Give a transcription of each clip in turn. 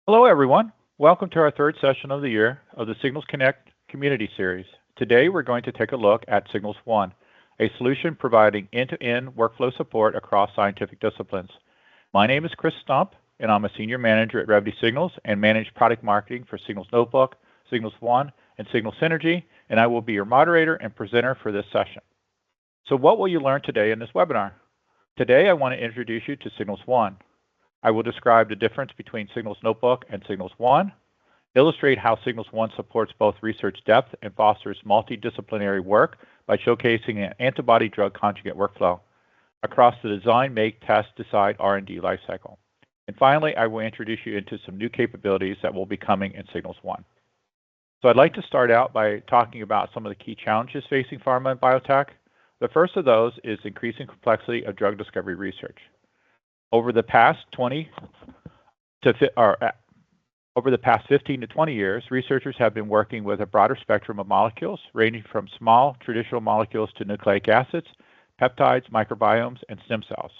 Hello, everyone. Welcome to our third session of the year of the Signals Connect Community Series. Today, we're going to take a look at Signals One, a solution providing end-to-end workflow support across scientific disciplines. My name is Chris Stump, and I'm a Senior Manager at Revvity Signals and manage product marketing for Signals Notebook, Signals One, and Signals Synergy, and I will be your moderator and presenter for this session. So what will you learn today in this webinar? Today, I want to introduce you to Signals One. I will describe the difference between Signals Notebook and Signals One, illustrate how Signals One supports both research depth and fosters multidisciplinary work by showcasing an antibody-drug conjugate workflow across the design, make, test, decide, R&D lifecycle. And finally, I will introduce you into some new capabilities that will be coming in Signals One. So I'd like to start out by talking about some of the key challenges facing pharma and biotech. The first of those is increasing complexity of drug discovery research. Over the past 15 to 20 years, researchers have been working with a broader spectrum of molecules, ranging from small traditional molecules to nucleic acids, peptides, microbiomes, and stem cells.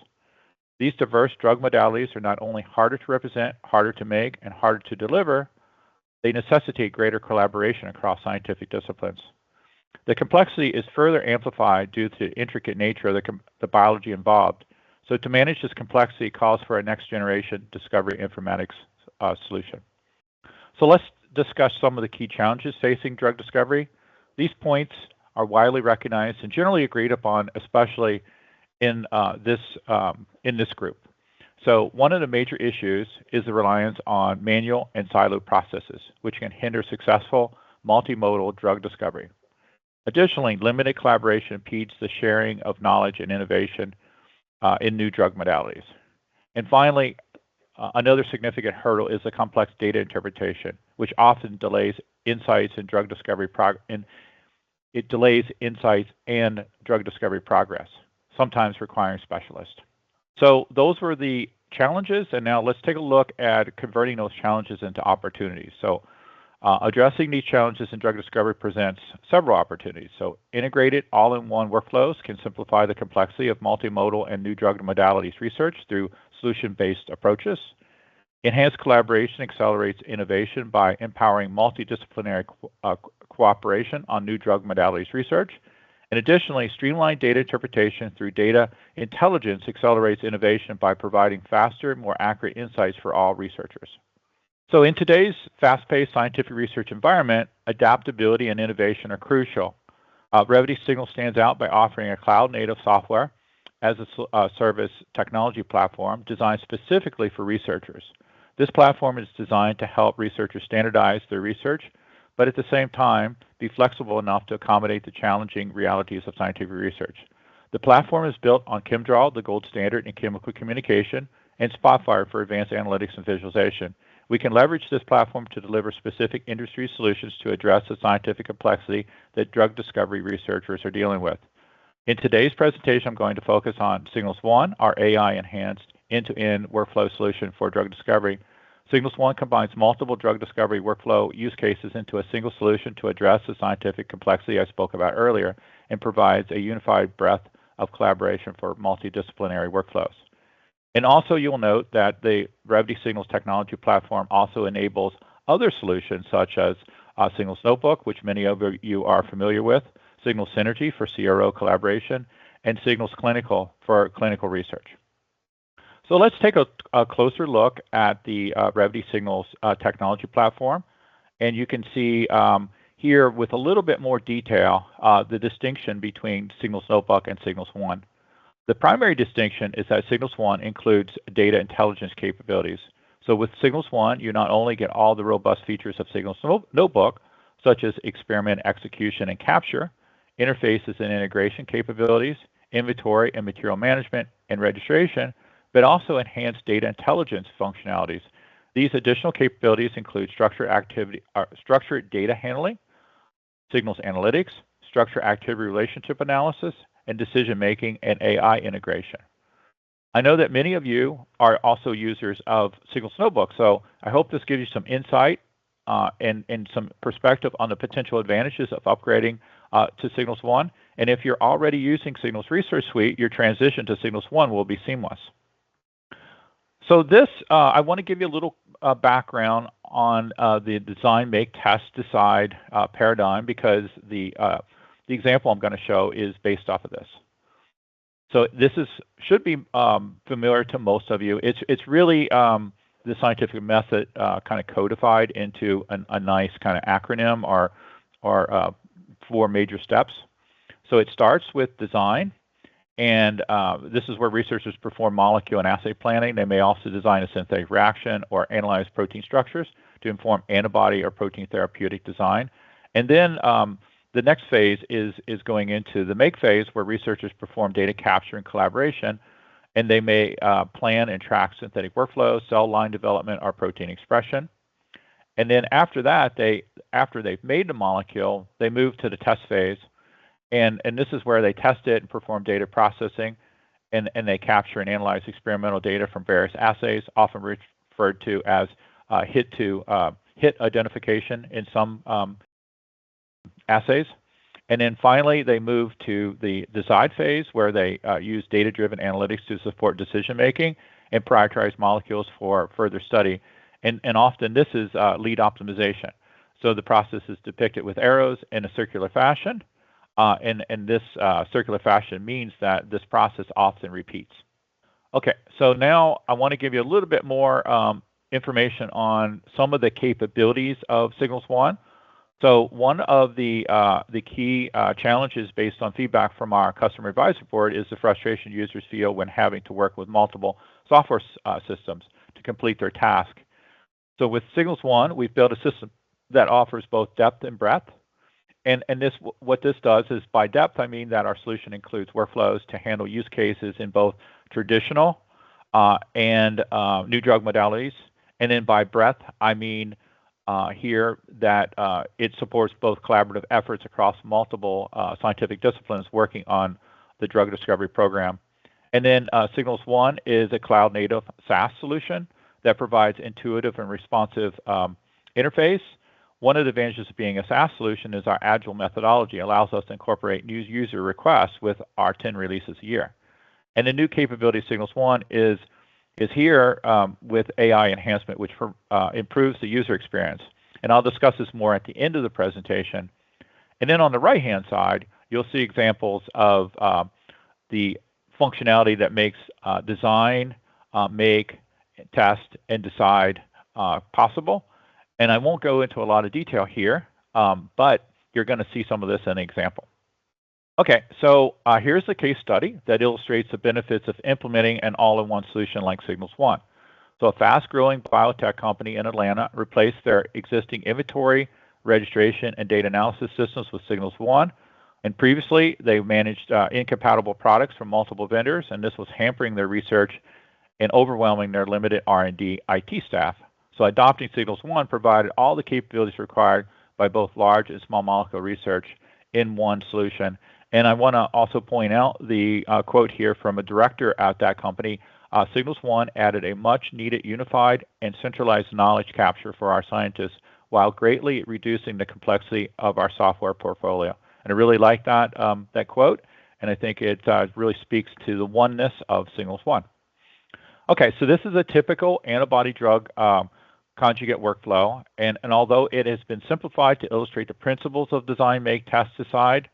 These diverse drug modalities are not only harder to represent, harder to make, and harder to deliver, they necessitate greater collaboration across scientific disciplines. The complexity is further amplified due to the intricate nature of the biology involved. So to manage this complexity calls for a next-generation discovery informatics solution. So let's discuss some of the key challenges facing drug discovery. These points are widely recognized and generally agreed upon, especially in this group. So one of the major issues is the reliance on manual and siloed processes, which can hinder successful multimodal drug discovery. Additionally, limited collaboration impedes the sharing of knowledge and innovation in new drug modalities. And finally, another significant hurdle is the complex data interpretation, which often delays insights in drug discovery drug discovery progress, sometimes requiring specialists. So those were the challenges, and now let's take a look at converting those challenges into opportunities. So addressing these challenges in drug discovery presents several opportunities. So integrated all-in-one workflows can simplify the complexity of multimodal and new drug modalities research through solution-based approaches. Enhanced collaboration accelerates innovation by empowering multidisciplinary cooperation on new drug modalities research. And additionally, streamlined data interpretation through data intelligence accelerates innovation by providing faster, more accurate insights for all researchers. So in today's fast-paced scientific research environment, adaptability and innovation are crucial. Revvity Signals stands out by offering a cloud-native software as a service technology platform designed specifically for researchers. This platform is designed to help researchers standardize their research, but at the same time, be flexible enough to accommodate the challenging realities of scientific research. The platform is built on ChemDraw, the gold standard in chemical communication, and Spotfire for advanced analytics and visualization. We can leverage this platform to deliver specific industry solutions to address the scientific complexity that drug discovery researchers are dealing with. In today's presentation, I'm going to focus on Signals One, our AI-enhanced end-to-end workflow solution for drug discovery. Signals One combines multiple drug discovery workflow use cases into a single solution to address the scientific complexity I spoke about earlier and provides a unified breadth of collaboration for multidisciplinary workflows. And also, you'll note that the Revvity Signals technology platform also enables other solutions such as Signals Notebook, which many of you are familiar with, Signals Synergy for CRO collaboration, and Signals Clinical for clinical research. So let's take a closer look at the Revvity Signals technology platform. And you can see here with a little bit more detail the distinction between Signals Notebook and Signals One. The primary distinction is that Signals One includes data intelligence capabilities. So with Signals One, you not only get all the robust features of Signals Notebook, such as experiment execution and capture, interfaces and integration capabilities, inventory and material management, and registration, but also enhanced data intelligence functionalities. These additional capabilities include structured data handling, signals analytics, structured activity relationship analysis, and decision-making and AI integration. I know that many of you are also users of Signals Notebook, so I hope this gives you some insight and some perspective on the potential advantages of upgrading to Signals One. And if you're already using Signals Research Suite, your transition to Signals One will be seamless. So this, I want to give you a little background on the design, make, test, decide paradigm, because the example I'm going to show is based off of this. So this should be familiar to most of you. It's really the scientific method kind of codified into a nice kind of acronym or 4 major steps. So it starts with design, and this is where researchers perform molecule and assay planning. They may also design a synthetic reaction or analyze protein structures to inform antibody or protein therapeutic design. And then the next phase is going into the make phase, where researchers perform data capture and collaboration, and they may plan and track synthetic workflows, cell line development, or protein expression. And then after that, after they've made the molecule, they move to the test phase, and this is where they test it and perform data processing, and they capture and analyze experimental data from various assays, often referred to as hit identification in some assays. And then finally, they move to the decide phase, where they use data-driven analytics to support decision-making and prioritize molecules for further study. And often this is lead optimization. So the process is depicted with arrows in a circular fashion. And this circular fashion means that this process often repeats. Okay, so now I want to give you a little bit more information on some of the capabilities of Signals One. So one of the key challenges based on feedback from our customer advisory board is the frustration users feel when having to work with multiple software systems to complete their task. So with Signals One, we've built a system that offers both depth and breadth. And what this does is, by depth, I mean that our solution includes workflows to handle use cases in both traditional and new drug modalities. And then by breadth, I mean here that it supports both collaborative efforts across multiple scientific disciplines working on the drug discovery program. And then Signals One is a cloud-native SaaS solution that provides intuitive and responsive interface. One of the advantages of being a SaaS solution is our agile methodology allows us to incorporate new user requests with our 10 releases a year. And the new capability of Signals One is here with AI enhancement, which improves the user experience. And I'll discuss this more at the end of the presentation. And then on the right-hand side, you'll see examples of the functionality that makes design, make, test, and decide possible. And I won't go into a lot of detail here, but you're going to see some of this in an example. Okay, so here's a case study that illustrates the benefits of implementing an all-in-one solution like Signals One. So a fast-growing biotech company in Atlanta replaced their existing inventory, registration, and data analysis systems with Signals One. And previously, they managed incompatible products from multiple vendors, and this was hampering their research and overwhelming their limited R&D IT staff. So adopting Signals One provided all the capabilities required by both large and small molecule research in one solution. And I want to also point out the quote here from a director at that company. Signals One added a much-needed unified and centralized knowledge capture for our scientists while greatly reducing the complexity of our software portfolio. And I really like that quote, and I think it really speaks to the oneness of Signals One. Okay, so this is a typical antibody-drug conjugate workflow, and although it has been simplified to illustrate the principles of design, make, test, decide,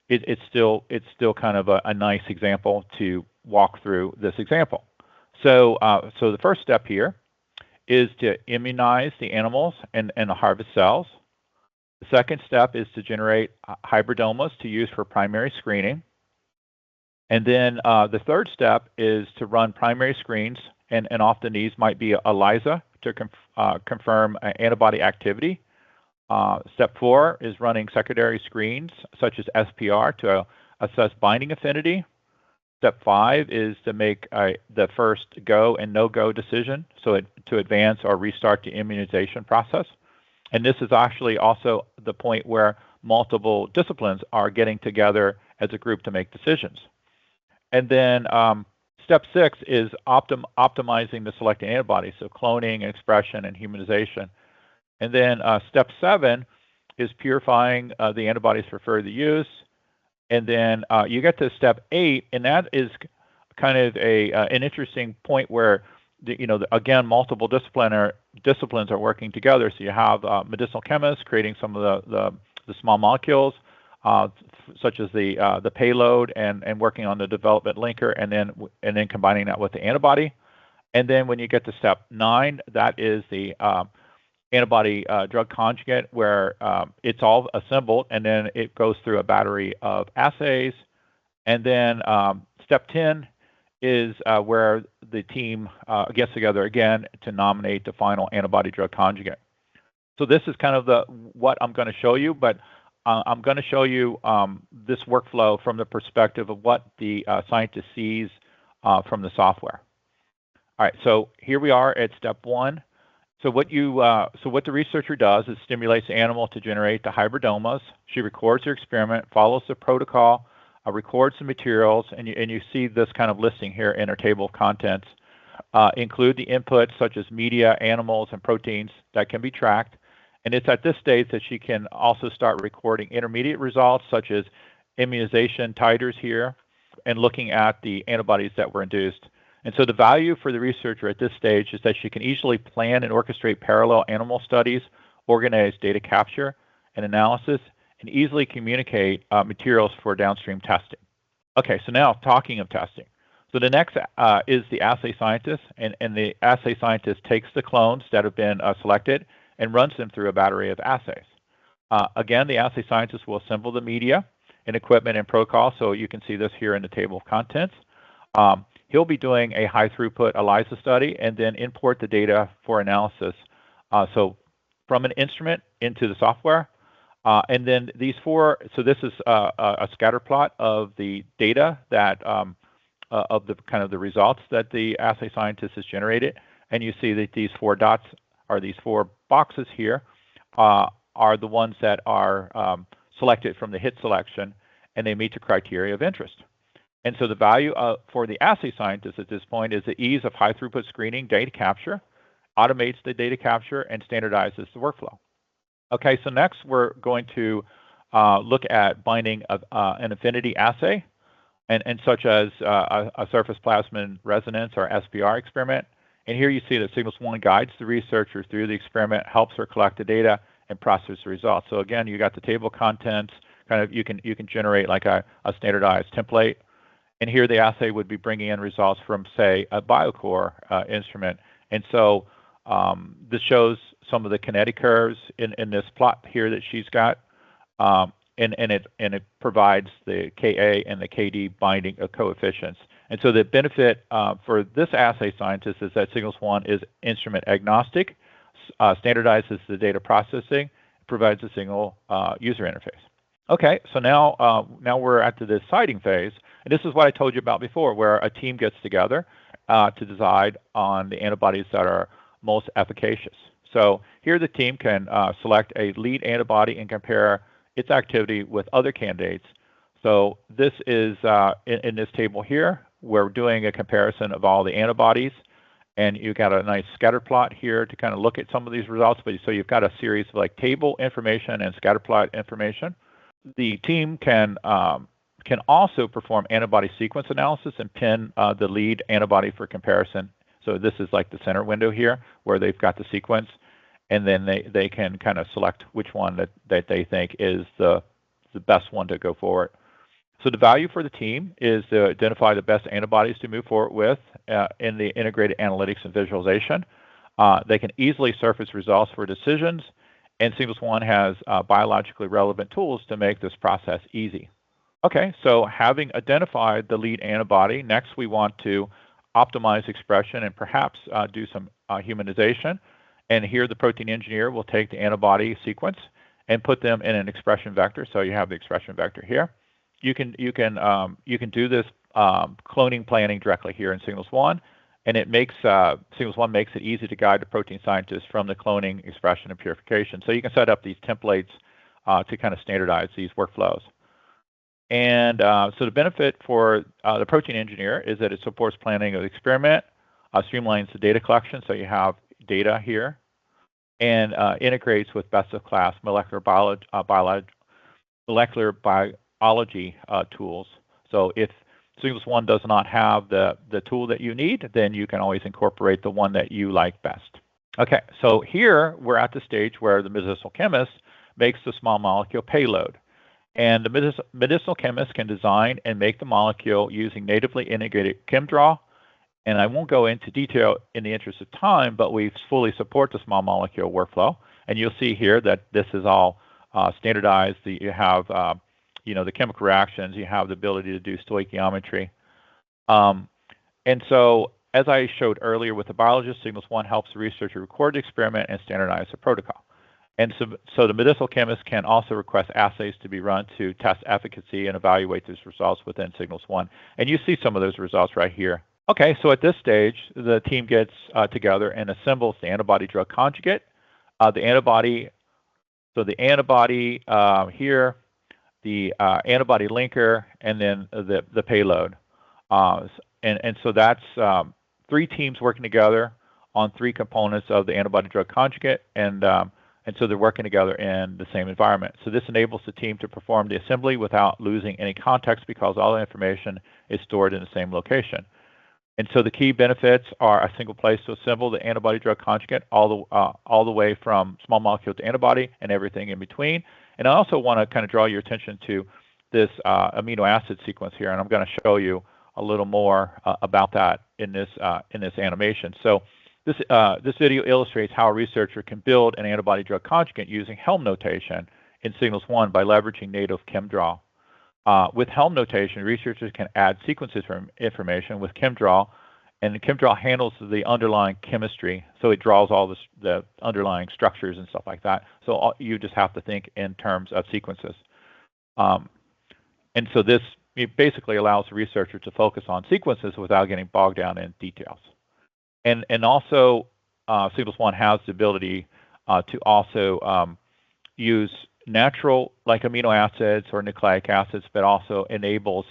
it's still kind of a nice example to walk through this example. So the first step here is to immunize the animals and harvest cells. The second step is to generate hybridomas to use for primary screening. And then the third step is to run primary screens, and often these might be ELISA to confirm antibody activity. Step 4 is running secondary screens such as SPR to assess binding affinity. Step 5 is to make the first go and no-go decision, so to advance or restart the immunization process. And this is actually also the point where multiple disciplines are getting together as a group to make decisions. And then step 6 is optimizing the selected antibodies, so cloning, expression, and humanization. And then step 7 is purifying the antibodies for further use. And then you get to step 8, and that is kind of an interesting point where again, multiple disciplines are working together. So you have medicinal chemists creating some of the small molecules, such as the payload, and working on the development linker, and then combining that with the antibody. And then when you get to step 9, that is the antibody-drug conjugate, where it's all assembled, and then it goes through a battery of assays. And then step 10 is where the team gets together again to nominate the final antibody-drug conjugate. So this is kind of what I'm going to show you, but I'm going to show you this workflow from the perspective of what the scientist sees from the software. All right, so here we are at step 1. So what the researcher does is stimulates the animal to generate the hybridomas. She records her experiment, follows the protocol, records the materials, and you see this kind of listing here in our table of contents. Include the inputs such as media, animals, and proteins that can be tracked. And it's at this stage that she can also start recording intermediate results such as immunization titers here, and looking at the antibodies that were induced. And so the value for the researcher at this stage is that she can easily plan and orchestrate parallel animal studies, organize data capture and analysis, and easily communicate materials for downstream testing. Okay, so now talking of testing. So the next is the assay scientist, and the assay scientist takes the clones that have been selected and runs them through a battery of assays. Again, the assay scientist will assemble the media and equipment and protocol, so you can see this here in the table of contents. He'll be doing a high-throughput ELISA study and then import the data for analysis. So from an instrument into the software. And then these 4, so this is a scatter plot of the data that, of the kind of the results that the assay scientist has generated. And you see that these 4 dots, or these 4 boxes here, are the ones that are selected from the hit selection, and they meet the criteria of interest. And so the value for the assay scientist at this point is the ease of high throughput screening, data capture, automates the data capture, and standardizes the workflow. Okay, so next we're going to look at binding of an affinity assay, and such as a surface plasmon resonance or SPR experiment. And here you see that Signals One guides the researcher through the experiment, helps her collect the data and process the results. So again, you got the table of contents. Kind of you can generate like a standardized template. And here the assay would be bringing in results from, say, a BioCore instrument. And so this shows some of the kinetic curves in this plot here that she's got, and it provides the Ka and the Kd binding coefficients. And so the benefit for this assay scientist is that Signals One is instrument agnostic, standardizes the data processing, provides a single user interface. Okay, so now we're at the deciding phase, and this is what I told you about before, where a team gets together to decide on the antibodies that are most efficacious. So here the team can select a lead antibody and compare its activity with other candidates. So this is in this table here, we're doing a comparison of all the antibodies, and you've got a nice scatter plot here to kind of look at some of these results. But so you've got a series of like table information and scatter plot information. The team can also perform antibody sequence analysis and pin the lead antibody for comparison. So this is like the center window here where they've got the sequence, and then they can kind of select which one that they think is the best one to go forward. So the value for the team is to identify the best antibodies to move forward with in the integrated analytics and visualization. They can easily surface results for decisions, and Signals One has biologically relevant tools to make this process easy. Okay, so having identified the lead antibody, next we want to optimize expression and perhaps do some humanization. And here the protein engineer will take the antibody sequence and put them in an expression vector. So you have the expression vector here. You can do this cloning planning directly here in Signals One, and it makes Signals One makes it easy to guide the protein scientists from the cloning, expression, and purification. So you can set up these templates to kind of standardize these workflows. And so the benefit for the protein engineer is that it supports planning of the experiment, streamlines the data collection, so you have data here, and integrates with best-of-class molecular biology tools. So if Signals One does not have the tool that you need, then you can always incorporate the one that you like best. Okay, so here we're at the stage where the medicinal chemist makes the small molecule payload. And the medicinal chemist can design and make the molecule using natively integrated ChemDraw. And I won't go into detail in the interest of time, but we fully support the small molecule workflow. And you'll see here that this is all standardized. You have the chemical reactions. You have the ability to do stoichiometry. And so, as I showed earlier with the biologist, Signals One helps the researcher record the experiment and standardize the protocol. And so the medicinal chemist can also request assays to be run to test efficacy and evaluate those results within Signals One. And you see some of those results right here. Okay, so at this stage, the team gets together and assembles the antibody-drug conjugate. The antibody here, the antibody linker, and then the payload. And so that's 3 teams working together on 3 components of the antibody-drug conjugate, and so they're working together in the same environment. So this enables the team to perform the assembly without losing any context because all the information is stored in the same location. And so the key benefits are a single place to assemble the antibody-drug conjugate all the way from small molecule to antibody and everything in between. And I also want to kind of draw your attention to this amino acid sequence here, and I'm going to show you a little more about that in this animation. So this video illustrates how a researcher can build an antibody-drug conjugate using HELM notation in Signals One by leveraging native ChemDraw. With HELM notation, researchers can add sequences from information with ChemDraw, and ChemDraw handles the underlying chemistry, so it draws all the underlying structures and stuff like that. So you just have to think in terms of sequences. And so this basically allows the researcher to focus on sequences without getting bogged down in details. And also, Signals One has the ability to also use natural, like amino acids or nucleic acids, but also enables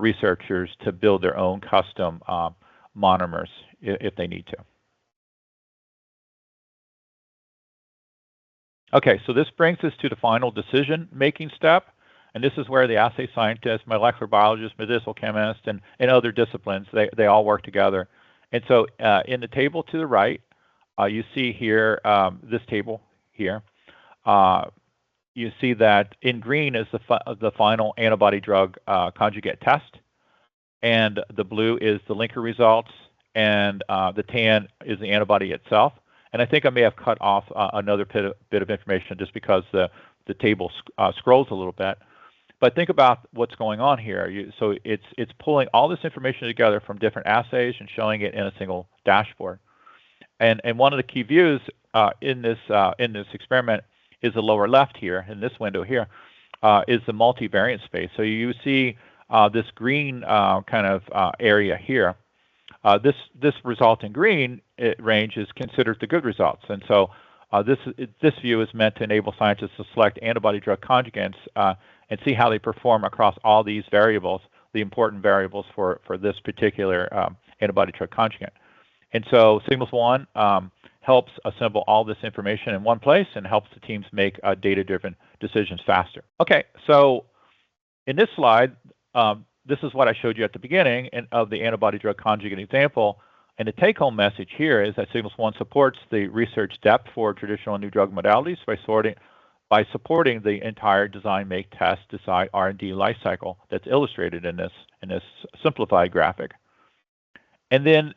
researchers to build their own custom monomers if they need to. Okay, so this brings us to the final decision-making step, and this is where the assay scientists, molecular biologists, medicinal chemists, and other disciplines, they all work together. And so in the table to the right, you see here, this table here, you see that in green is the final antibody-drug conjugate test, and the blue is the linker results, and the tan is the antibody itself. And I think I may have cut off another bit of information just because the table scrolls a little bit. But think about what's going on here. So it's pulling all this information together from different assays and showing it in a single dashboard. And one of the key views in this experiment is the lower left here, in this window here, is the multivariate space. So you see this green kind of area here. This result in green range is considered the good results. And so this view is meant to enable scientists to select antibody-drug conjugates and see how they perform across all these variables, the important variables for this particular antibody-drug conjugate. And so Signals One helps assemble all this information in one place and helps the teams make data-driven decisions faster. Okay, so in this slide, this is what I showed you at the beginning of the antibody-drug conjugate example. And the take-home message here is that Signals One supports the research depth for traditional and new drug modalities by supporting the entire design, make, test, decide, R&D lifecycle that's illustrated in this simplified graphic. And then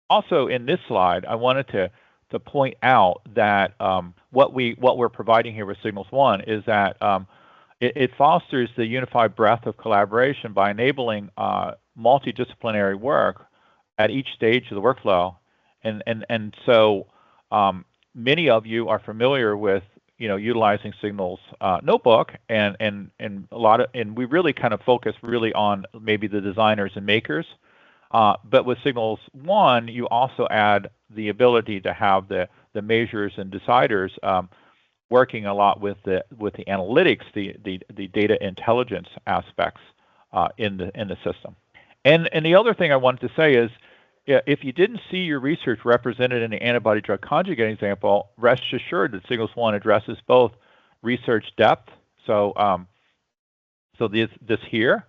also in this slide, I wanted to point out that what we're providing here with Signals One is that it fosters the unified breadth of collaboration by enabling multidisciplinary work at each stage of the workflow. And so many of you are familiar with utilizing Signals Notebook, and we really kind of focus really on maybe the designers and makers. But with Signals One, you also add the ability to have the measures and deciders working a lot with the analytics, the data intelligence aspects in the system. And the other thing I wanted to say is, if you didn't see your research represented in the antibody-drug conjugate example, rest assured that Signals One addresses both research depth, so this here,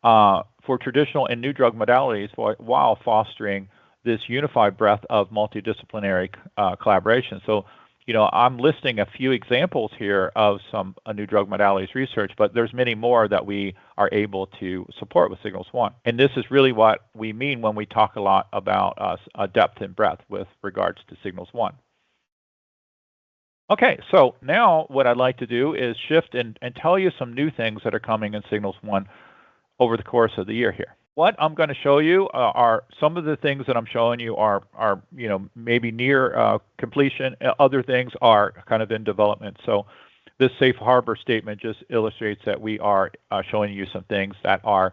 for traditional and new drug modalities while fostering this unified breadth of multidisciplinary collaboration. So, I'm listing a few examples here of some new drug modalities research, but there's many more that we are able to support with Signals One. And this is really what we mean when we talk a lot about depth and breadth with regards to Signals One. Okay, so now what I'd like to do is shift and tell you some new things that are coming in Signals One over the course of the year here. What I'm going to show you are some of the things that I'm showing you are maybe near completion. Other things are kind of in development. So this safe harbor statement just illustrates that we are showing you some things that are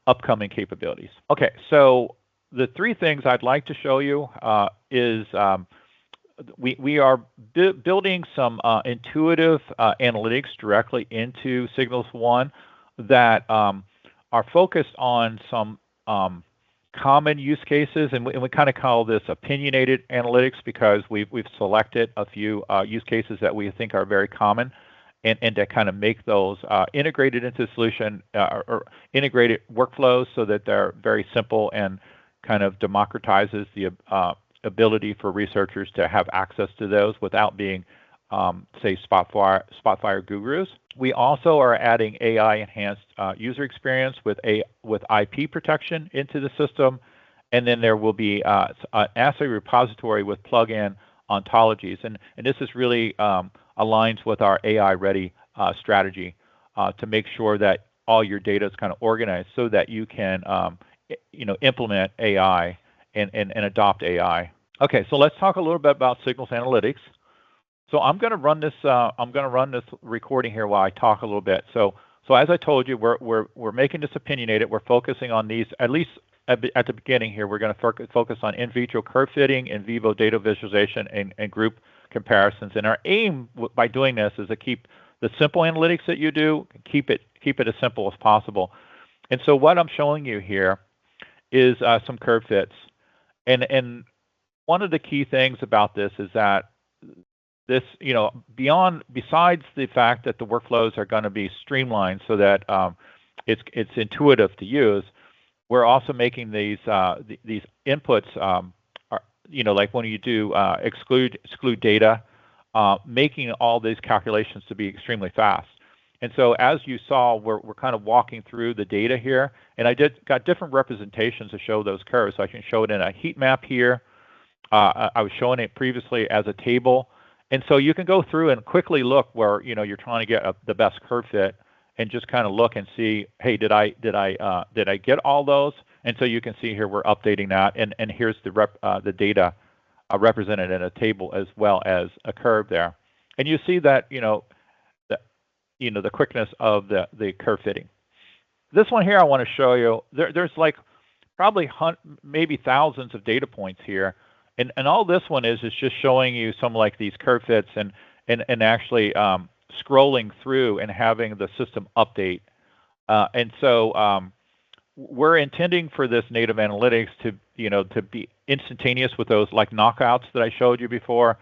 upcoming capabilities. Okay, so the three things I'd like to show you is we are building some intuitive analytics directly into Signals One that are focused on some common use cases, and we kind of call this opinionated analytics because we've selected a few use cases that we think are very common, and to kind of make those integrated into the solution or integrated workflows so that they're very simple and kind of democratizes the ability for researchers to have access to those without being say Spotfire gurus. We also are adding AI-enhanced user experience with IP protection into the system, and then there will be an assay repository with plug-in ontologies, and this is really aligns with our AI-ready strategy to make sure that all your data is kind of organized so that you can implement AI and adopt AI. Okay, so let's talk a little bit about signals analytics. So I'm going to run this recording here while I talk a little bit. So as I told you, we're making this opinionated. We're focusing on these, at least at the beginning here. We're going to focus on in vitro curve fitting, in vivo data visualization, and group comparisons. And our aim by doing this is to keep the simple analytics that you do, keep it as simple as possible. And so what I'm showing you here is some curve fits, and one of the key things about this is that this, besides the fact that the workflows are going to be streamlined so that it's intuitive to use, we're also making these inputs, like when you do exclude data, making all these calculations to be extremely fast. And so as you saw, we're kind of walking through the data here, and I got different representations to show those curves. So I can show it in a heat map here. I was showing it previously as a table. And so you can go through and quickly look where you're trying to get the best curve fit, and just kind of look and see, hey, did I get all those? And so you can see here we're updating that, and here's the data represented in a table as well as a curve there, and you see that the quickness of the curve fitting. This one here I want to show you. There's like probably maybe thousands of data points here. And all this one is just showing you some like these curve fits and actually scrolling through and having the system update. And so we're intending for this native analytics to be instantaneous with those like knockouts that I showed you before.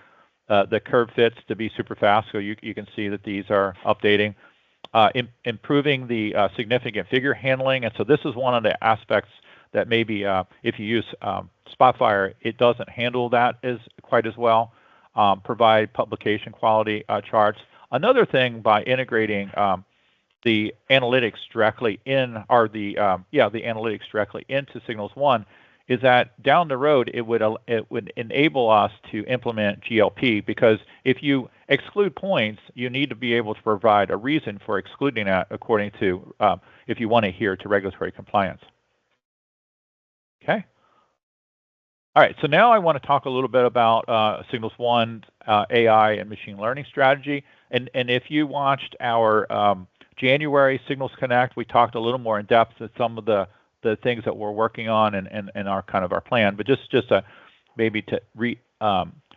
The curve fits to be super fast, so you can see that these are updating, improving the significant figure handling. And so this is one of the aspects that maybe if you use Spotfire, it doesn't handle that quite as well. Provide publication quality charts. Another thing, by integrating the analytics directly in, or the analytics directly into Signals One, is that down the road it would enable us to implement GLP, because if you exclude points, you need to be able to provide a reason for excluding that according to if you want to adhere to regulatory compliance. Okay. All right, so now I want to talk a little bit about Signals One AI and machine learning strategy. And if you watched our January Signals Connect, we talked a little more in depth at some of the things that we're working on and our kind of our plan. But just maybe to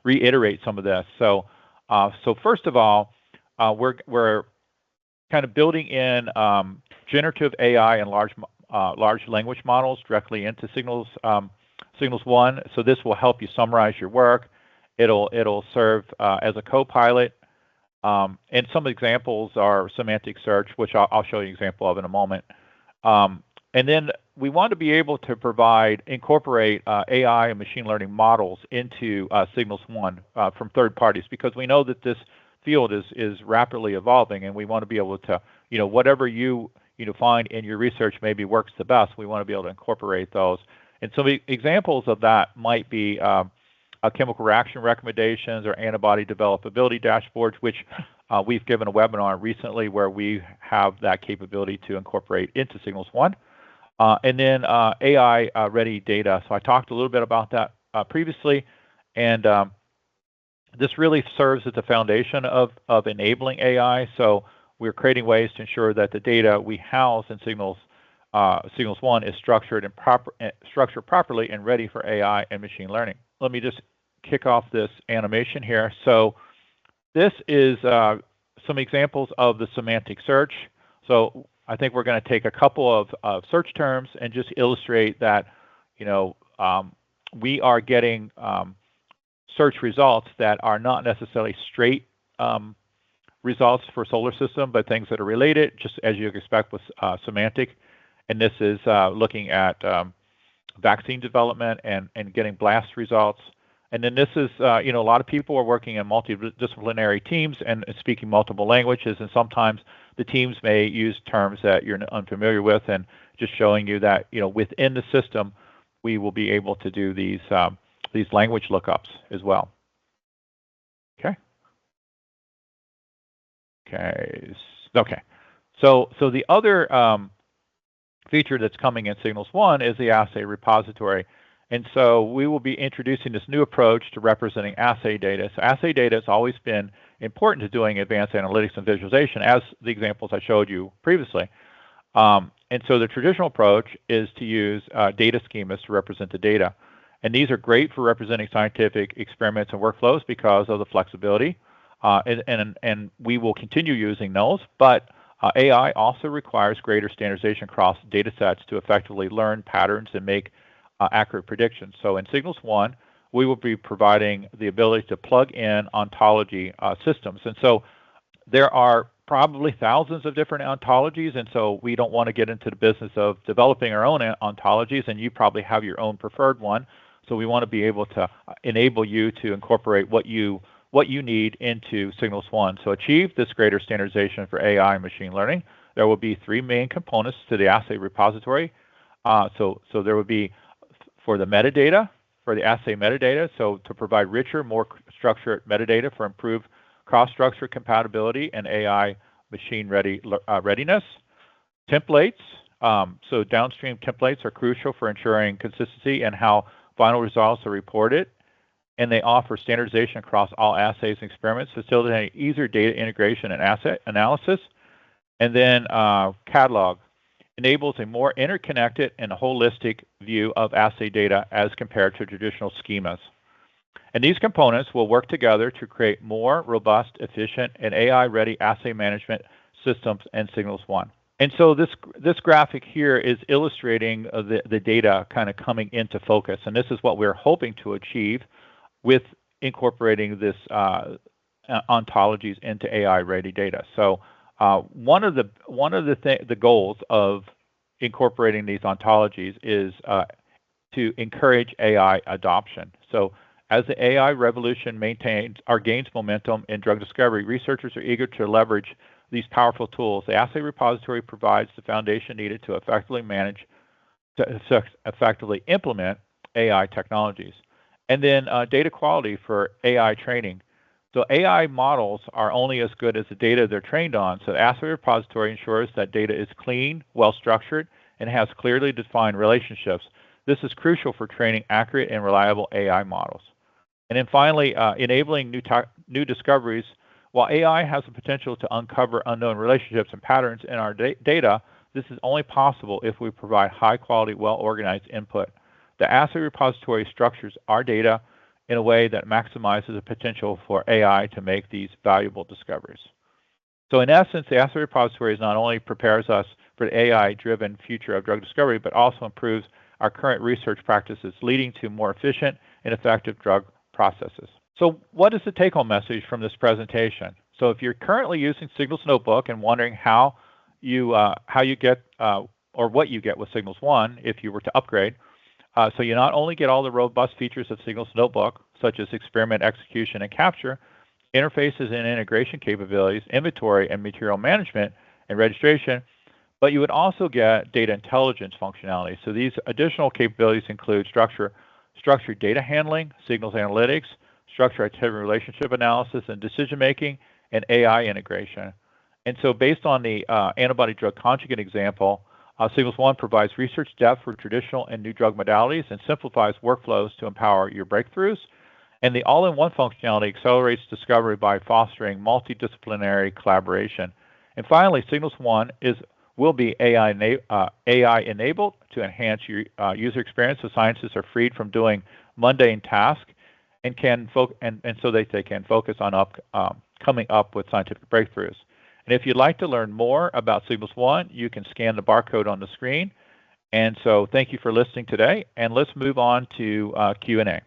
reiterate some of this. So first of all, we're kind of building in generative AI and large language models directly into Signals One. So this will help you summarize your work. It'll serve as a co-pilot. And some examples are semantic search, which I'll show you an example of in a moment. And then we want to be able to incorporate AI and machine learning models into Signals One from third parties, because we know that this field is rapidly evolving, and we want to be able to, whatever you find in your research maybe works the best, we want to be able to incorporate those. And so examples of that might be chemical reaction recommendations or antibody developability dashboards, which we've given a webinar recently where we have that capability to incorporate into Signals One. And then AI-ready data. So I talked a little bit about that previously, and this really serves as the foundation of enabling AI. So we're creating ways to ensure that the data we house in Signals One is structured properly and ready for AI and machine learning. Let me just kick off this animation here. So this is some examples of the semantic search. So I think we're going to take a couple of search terms and just illustrate that, we are getting search results that are not necessarily straight results for solar system, but things that are related, just as you expect with semantic. And this is looking at vaccine development and getting BLAST results. And then this is, a lot of people are working in multidisciplinary teams and speaking multiple languages, and sometimes the teams may use terms that you're unfamiliar with, and just showing you that, within the system, we will be able to do these language lookups as well. Okay. So the other feature that's coming in Signals One is the assay repository. And so we will be introducing this new approach to representing assay data. So assay data has always been important to doing advanced analytics and visualization, as the examples I showed you previously. And so the traditional approach is to use data schemas to represent the data. And these are great for representing scientific experiments and workflows because of the flexibility. And we will continue using those, but AI also requires greater standardization across data sets to effectively learn patterns and make accurate predictions. So in Signals One, we will be providing the ability to plug in ontology systems. And so there are probably thousands of different ontologies, and so we don't want to get into the business of developing our own ontologies, and you probably have your own preferred one. So we want to be able to enable you to incorporate what you need into Signals One. So achieve this greater standardization for AI and machine learning, there will be three main components to the assay repository. So there will be for the metadata, for the assay metadata, so to provide richer, more structured metadata for improved cross-structure compatibility and AI machine readiness. Templates, so downstream templates are crucial for ensuring consistency and how final results are reported, and they offer standardization across all assays and experiments, facilitating easier data integration and asset analysis. And then catalog enables a more interconnected and holistic view of assay data as compared to traditional schemas. And these components will work together to create more robust, efficient, and AI-ready assay management systems in Signals One. And so this graphic here is illustrating the data kind of coming into focus, and this is what we're hoping to achieve with incorporating this ontologies into AI-ready data. So one of the goals of incorporating these ontologies is to encourage AI adoption. So as the AI revolution gains momentum in drug discovery, researchers are eager to leverage these powerful tools. The assay repository provides the foundation needed to effectively implement AI technologies. And then data quality for AI training. So AI models are only as good as the data they're trained on. So the assay repository ensures that data is clean, well-structured, and has clearly defined relationships. This is crucial for training accurate and reliable AI models. And then finally, enabling new discoveries. While AI has the potential to uncover unknown relationships and patterns in our data, this is only possible if we provide high-quality, well-organized input. The assay repository structures our data in a way that maximizes the potential for AI to make these valuable discoveries. So in essence, the assay repository not only prepares us for the AI-driven future of drug discovery, but also improves our current research practices, leading to more efficient and effective drug processes. So what is the take-home message from this presentation? So if you're currently using Signals Notebook and wondering how you get or what you get with Signals One if you were to upgrade. So you not only get all the robust features of Signals Notebook, such as experiment execution and capture, interfaces and integration capabilities, inventory and material management, and registration, but you would also get data intelligence functionality. So these additional capabilities include structured data handling, signals analytics, structured activity relationship analysis and decision making, and AI integration. And so based on the antibody-drug conjugate example, Signals One provides research depth for traditional and new drug modalities and simplifies workflows to empower your breakthroughs. And the all-in-one functionality accelerates discovery by fostering multidisciplinary collaboration. And finally, Signals One will be AI-enabled to enhance your user experience, so scientists are freed from doing mundane tasks and so they can focus on coming up with scientific breakthroughs. And if you'd like to learn more about Signals One, you can scan the barcode on the screen. And so thank you for listening today, and let's move on to Q&A.